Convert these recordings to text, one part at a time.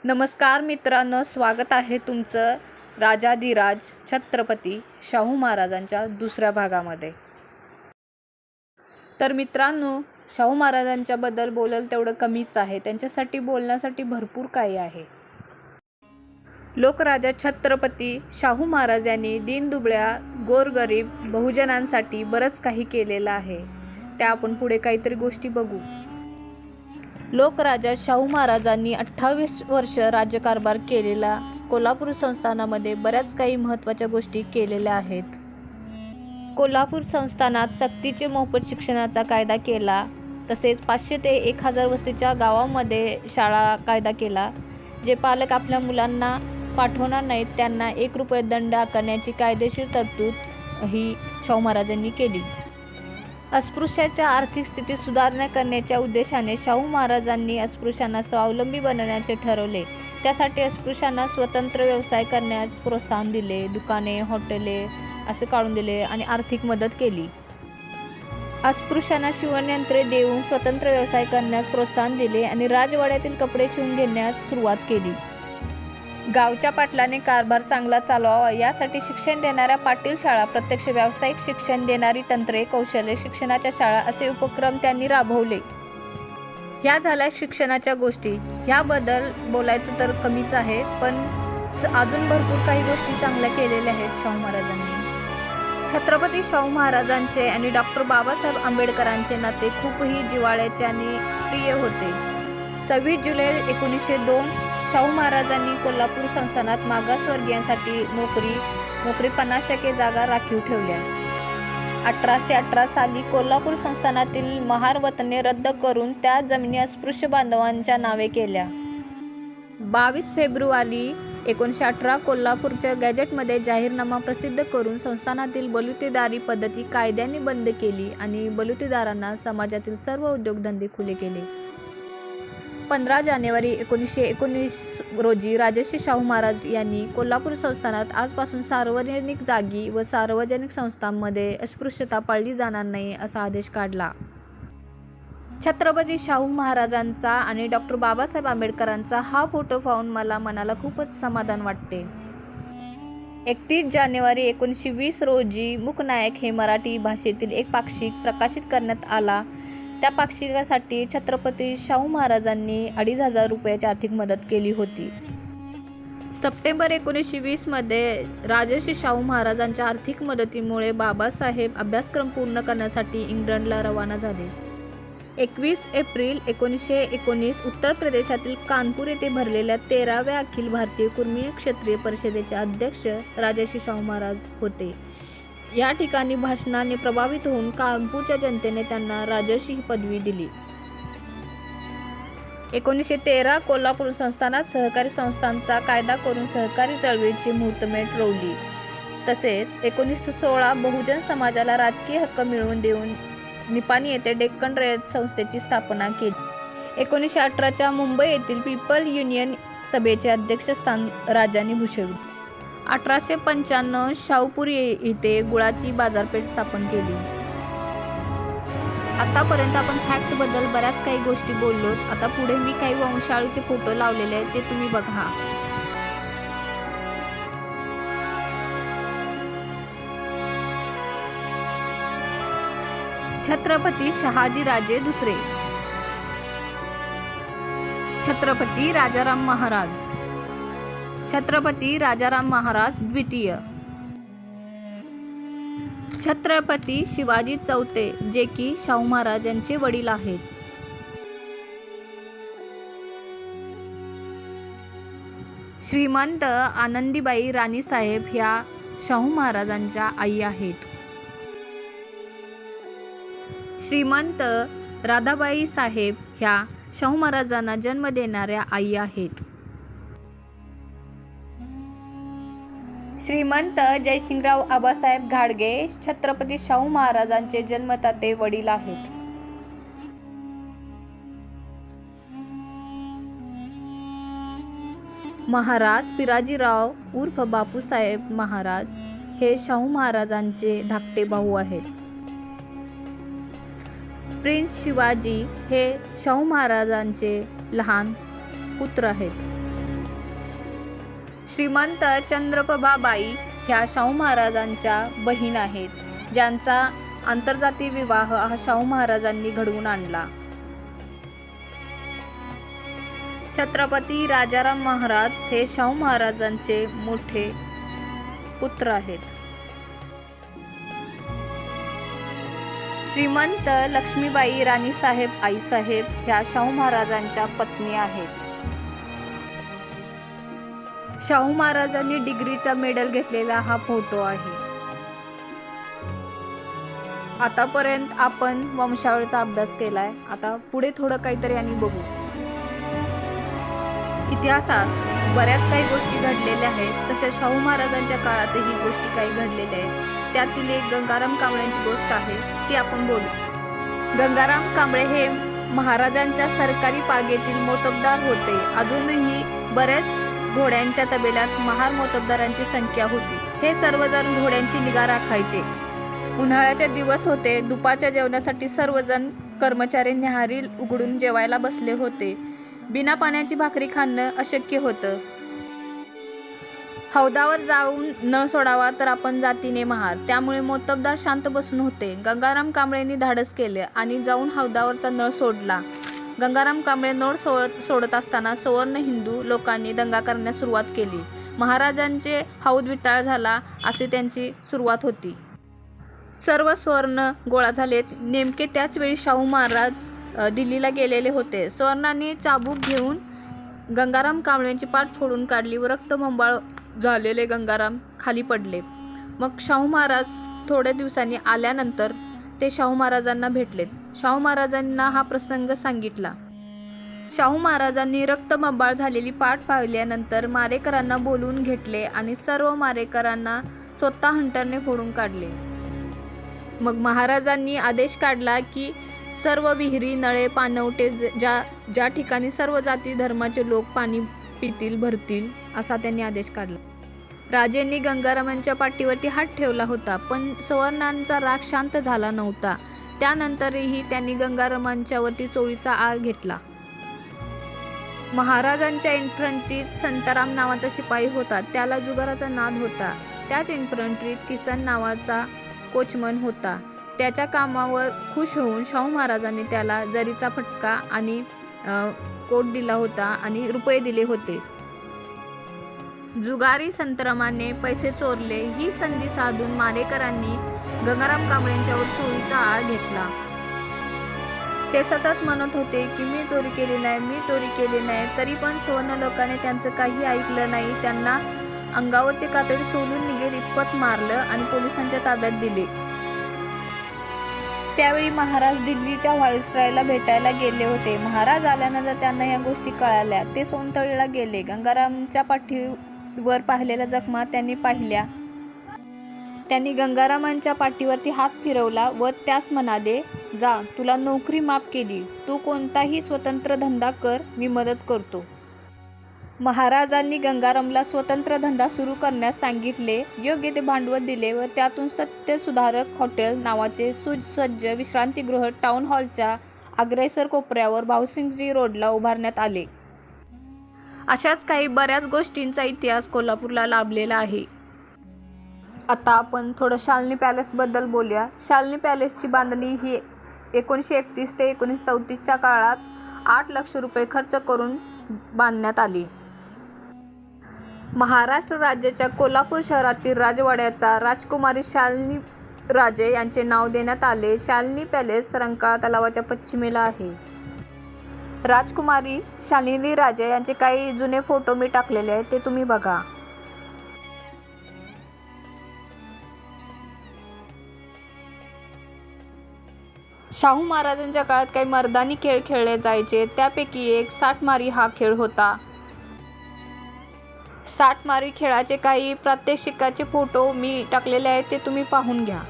नमस्कार मित्रांनो, स्वागत आहे तुमचं राजाधिराज छत्रपती शाहू महाराजांच्या दुसऱ्या भागामध्ये। तर मित्रांनो, शाहू महाराजांच्याबद्दल बोलल तेवढं कमीच आहे, त्यांच्यासाठी बोलण्यासाठी भरपूर काही आहे। लोकराजा छत्रपती शाहू महाराज यांनी दीनदुबळ्या गोरगरीब बहुजनांसाठी बरंच काही केलेलं आहे। त्या आपण पुढे काहीतरी गोष्टी बघू। लोकराजा शाहू महाराजांनी 28 वर्ष राज्यकारभार केलेला कोल्हापूर संस्थानामध्ये बऱ्याच काही महत्त्वाच्या गोष्टी केलेल्या आहेत। कोल्हापूर संस्थानात सक्तीचे मोफत शिक्षणाचा कायदा केला, तसेच 500 ते 1000 वस्तीच्या गावामध्ये शाळा कायदा केला। जे पालक आपल्या मुलांना पाठवणार नाहीत त्यांना 1 रुपये दंड आकारण्याची कायदेशीर तरतूद ही शाहू महाराजांनी केली। अस्पृश्याच्या आर्थिक स्थिती सुधारणा करण्याच्या उद्देशाने शाहू महाराजांनी अस्पृश्यांना स्वावलंबी बनवण्याचे ठरवले। त्यासाठी अस्पृश्यांना स्वतंत्र व्यवसाय करण्यास प्रोत्साहन दिले, दुकाने, हॉटेले असे काढून दिले आणि आर्थिक मदत केली। अस्पृश्यांना शिवणयंत्रे देऊन स्वतंत्र व्यवसाय करण्यास प्रोत्साहन दिले आणि राजवाड्यातील कपडे शिवून घेण्यास सुरुवात केली। गावच्या पाटलाने कारभार चांगला चालवावा यासाठी शिक्षण देणाऱ्या पाटील शाळा, प्रत्यक्ष व्यावसायिक शिक्षण देणारी तंत्रे, कौशल्य शिक्षणाच्या शाळा असे उपक्रम त्यांनी राबवले। ह्या झाल्या शिक्षणाच्या गोष्टी। ह्याबद्दल बोलायचं तर कमीच आहे, पण अजून भरपूर काही गोष्टी चांगल्या केलेल्या आहेत शाहू महाराजांनी। छत्रपती शाहू महाराजांचे आणि डॉक्टर बाबासाहेब आंबेडकरांचे नाते खूपही जिव्हाळ्याचे आणि प्रिय होते। 26 जुलै 1902 शाहू महाराजांनी कोल्हापूर संस्थानात मागासवर्गीयांसाठी नोकरी 50% जागा राखीव ठेवल्या। 1818 साली कोल्हापूर संस्थानातील महार वतने रद्द करून त्या जमिनी अस्पृश्य बांधवांच्या नावे केल्या। 22 फेब्रुवारी 1918 कोल्हापूरच्या गॅझेटमध्ये जाहीरनामा प्रसिद्ध करून संस्थानातील बलुतेदारी पद्धती कायद्याने बंद केली आणि बलुतेदारांना समाजातील सर्व उद्योगधंदे खुले केले। 15 जानेवारी 1919 रोजी राजर्षी शाहू महाराज यांनी कोल्हापूर संस्थानात आजपासून सार्वजनिक जागी व सार्वजनिक संस्थांमध्ये अस्पृश्यता पाळली जाणार नाही असा आदेश काढला। छत्रपती शाहू महाराजांचा आणि डॉक्टर बाबासाहेब आंबेडकरांचा हा फोटो पाहून मला मनाला खूपच समाधान वाटते। 31 जानेवारी 1920 रोजी मूकनायक हे मराठी भाषेतील एक पाक्षिक प्रकाशित करण्यात आला। त्या पाक्षिकासाठी छत्रपती शाहू महाराजांनी 2500 रुपयाची आर्थिक मदत केली होती। सप्टेंबर 1920 मध्ये राजर्षी शाहू महाराजांच्या आर्थिक मदतीमुळे बाबासाहेब अभ्यासक्रम पूर्ण करण्यासाठी इंग्लंडला रवाना झाले। 21 एप्रिल 1919 उत्तर प्रदेशातील कानपूर येथे भरलेल्या 13व्या अखिल भारतीय कुर्मी क्षत्रिय परिषदेचे अध्यक्ष राजर्षी शाहू महाराज होते। या ठिकाणी भाषणाने प्रभावित होऊन कानपूरच्या जनतेने त्यांना राजर्षी ही पदवी दिली। 1913 कोल्हापूर संस्थानात सहकारी संस्थांचा कायदा करून सहकारी चळवळीची मुहूर्तमेढ रोवली। तसेच 1916 बहुजन समाजाला राजकीय हक्क मिळवून देऊन निपाणी येथे डेक्कन रयत संस्थेची स्थापना केली। 1918च्या मुंबई येथील पीपल युनियन सभेचे अध्यक्षस्थान राजांनी भूषवले। 1895 शाहूपुरी येथे गुळाची बाजारपेठ स्थापन केली। आतापर्यंत आपण फॅक्ट बद्दल बऱ्याच काही गोष्टी बोललो। आता पुढे मी काही वंशावळीचे फोटो लावलेले आहेत, ते तुम्ही बघा। छत्रपती शहाजीराजे दुसरे, छत्रपती राजाराम महाराज, छत्रपती राजाराम महाराज द्वितीय, छत्रपती शिवाजी चौथे जे की शाहू महाराज यांचे वडील आहेत, श्रीमंत आनंदीबाई राणीसाहेब ह्या शाहू महाराजांच्या आई आहेत, श्रीमंत राधाबाई साहेब ह्या शाहू महाराजांना जन्म देणाऱ्या आई आहेत, श्रीमंत जयसिंगराव आबासाहेब घाडगे छत्रपती शाहू महाराजांचे जन्मदाते वडील आहेत, महाराज पिराजीराव उर्फ बापूसाहेब महाराज हे शाहू महाराजांचे धाकटे भाऊ आहेत, प्रिन्स शिवाजी हे शाहू महाराजांचे लहान पुत्र आहेत। श्रीमंत चंद्रप्रभाबाई ह्या शाहू महाराजांच्या बहीण आहेत, ज्यांचा आंतरजातीय विवाह हा शाहू महाराजांनी घडवून आणला. छत्रपती राजाराम महाराज हे शाहू महाराजांचे मोठे पुत्र आहेत. श्रीमंत लक्ष्मीबाई राणीसाहेब आईसाहेब ह्या शाहू महाराजांच्या पत्नी आहेत. शाहू महाराजांनी डिग्रीचा मेडल घेतलेला हा फोटो आहे. आतापर्यंत आपण वंशावळीचा अभ्यास केलाय. आता पुढे थोडं काहीतरी आणि बघू. इतिहासात बऱ्याच काही गोष्टी घडलेल्या आहेत, तसेच शाहू महाराजांच्या काळातही गोष्टी काही घडलेल्या आहेत. त्यातील एक गंगाराम कांबळेंची गोष्ट आहे, ती आपण बोलू. गंगाराम कांबळे हे महाराजांच्या सरकारी पागेतील मोतबदार होते. अजूनही बऱ्याच घोड्यांच्या तबेल्यात महार मोतबदारांची संख्या होती. हे सर्वजण घोड्यांची निगा राखायचे. उन्हाळ्याचे दिवस होते. दुपारच्या जेवणासाठी सर्वजण कर्मचारी न्याहारी उघडून जेवायला बसले होते. बिना पाण्याची भाकरी खाणं अशक्य होतं. हौदावर जाऊन नळ सोडावा तर आपण जातीने महार, त्यामुळे मोतबदार शांत बसून होते. गंगाराम कांबळेंनी धाडस केले आणि जाऊन हौदावरचा नळ सोडला. गंगाराम कांबळे नळ सोडत असताना सवर्ण हिंदू लोकांनी दंगा करण्यास सुरुवात केली. महाराजांचे हौद विटाळ झाला असे त्यांची सुरुवात होती. सर्व सवर्ण गोळा झालेत. नेमके त्याच वेळी शाहू महाराज दिल्लीला गेलेले होते. सवर्णांनी चाबूक घेऊन गंगाराम कांबळेंची पाठ फोडून काढली व रक्तबंबाळ झालेले गंगाराम खाली पडले. मग शाहू महाराज थोड्या दिवसांनी आल्यानंतर ते शाहू महाराजांना भेटलेत. शाहू महाराजांना हा प्रसंग सांगितला. शाहू महाराजांनी रक्तबंबाळ झालेली पाठ पाहिल्यानंतर मारेकरांना बोलवून घेतले आणि सर्व मारेकरांना स्वतः हंटरने फोडून काढले. मग महाराजांनी आदेश काढला की सर्व विहिरी, नळे, पाणवठे ज्या ठिकाणी सर्व जाती धर्माचे लोक पाणी पितील भरतील असा त्यांनी आदेश काढला. राजेंनी गंगारामांच्या पाठीवरती हात ठेवला होता, पण सवर्णांचा राग शांत झाला नव्हता. त्यानंतरही त्यांनी गंगारामांच्या वरती चोळीचा आळ घेतला. महाराजांच्या इन्फंट्रीत संताराम नावाचा शिपाई होता. त्याला जुगाराचा नाद होता. त्याच इन्फंट्रीत किसन नावाचा कोचमन होता. त्याच्या कामावर खुश होऊन शाहू महाराजांनी त्याला जरीचा फटका आणि कोट दिला होता आणि रुपये दिले होते. जुगारी संतरामाने पैसे चोरले. ही संधी साधून मारेकरांनी गंगाराम कांबळेंच्यावर चोरीचा आळ घेतला. ते सतत म्हणत होते की मी चोरी केली नाही, मी चोरी केली नाही. तरी पण सवर्ण लोकांनी त्यांचं काही ऐकलं नाही. त्यांना अंगावरचे कातडी सोलून निघेल इतपत मारलं आणि पोलिसांच्या ताब्यात दिले. त्यावेळी महाराज दिल्लीच्या व्हाईसरॉयला भेटायला गेले होते. महाराज आल्यानंतर त्यांना ह्या गोष्टी कळाल्या. ते सोनतळीला गेले. गंगारामच्या पाठीवर पाहिलेल्या जखमा त्यांनी पाहिल्या. त्यांनी गंगारामांच्या पाठीवरती हात फिरवला व त्यास म्हणाले, जा, तुला नोकरी माफ केली. तू कोणताही स्वतंत्र धंदा कर, मी मदत करतो. महाराजांनी गंगारामला स्वतंत्र धंदा सुरू करण्यास सांगितले. योग्य ते भांडवल दिले व त्यातून सत्य सुधारक हॉटेल नावाचे सुसज्ज विश्रांतीगृह टाउन हॉलच्या अग्रेसर कोपऱ्यावर भाऊसिंगजी रोडला उभारण्यात आले. अशाच काही बऱ्याच गोष्टींचा इतिहास कोल्हापूरला लाभलेला आहे. आता आपण थोडं शालिनी पॅलेसबद्दल बोलूया. शालिनी पॅलेसची बांधणी ही 1931 ते 1934च्या काळात 8 लाख रुपये खर्च करून बांधण्यात आली. महाराष्ट्र राज्याच्या कोल्हापूर शहरातील राजवाड्याचा राजकुमारी शालिनी राजे यांचे नाव देण्यात आले. शालिनी पॅलेस रंकाळा तलावाच्या पश्चिमेला आहे. राजकुमारी शालिनी राजे यांचे काही जुने फोटो मी टाकलेले आहेत, ते तुम्ही बघा. शाहू महाराजांच्या काळात काही मर्दानी खेळ खेळले जायचे. त्यापैकी एक साठमारी हा खेळ होता. साठमारी खेळाचे काही प्रात्यक्षिकाचे फोटो मी टाकलेले आहेत, ते तुम्ही पाहून घ्या.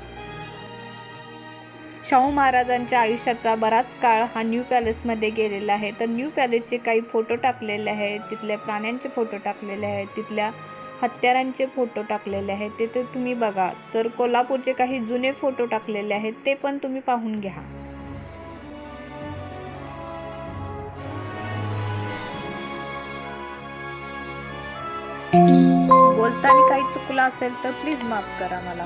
शाहू महाराजांच्या आयुष्याचा बराच काळ हा न्यू पॅलेसमध्ये गेलेला आहे. तर न्यू पॅलेसचे काही फोटो टाकलेले आहेत, तिथल्या प्राण्यांचे फोटो टाकलेले आहेत, तिथल्या हत्यारांचे फोटो टाकलेले आहेत, ते तुम्ही बघा. तर कोल्हापूरचे काही जुने फोटो टाकलेले आहेत, ते पण तुम्ही पाहून घ्या. बोलताना काही चुकलं असेल तर प्लीज माफ करा मला.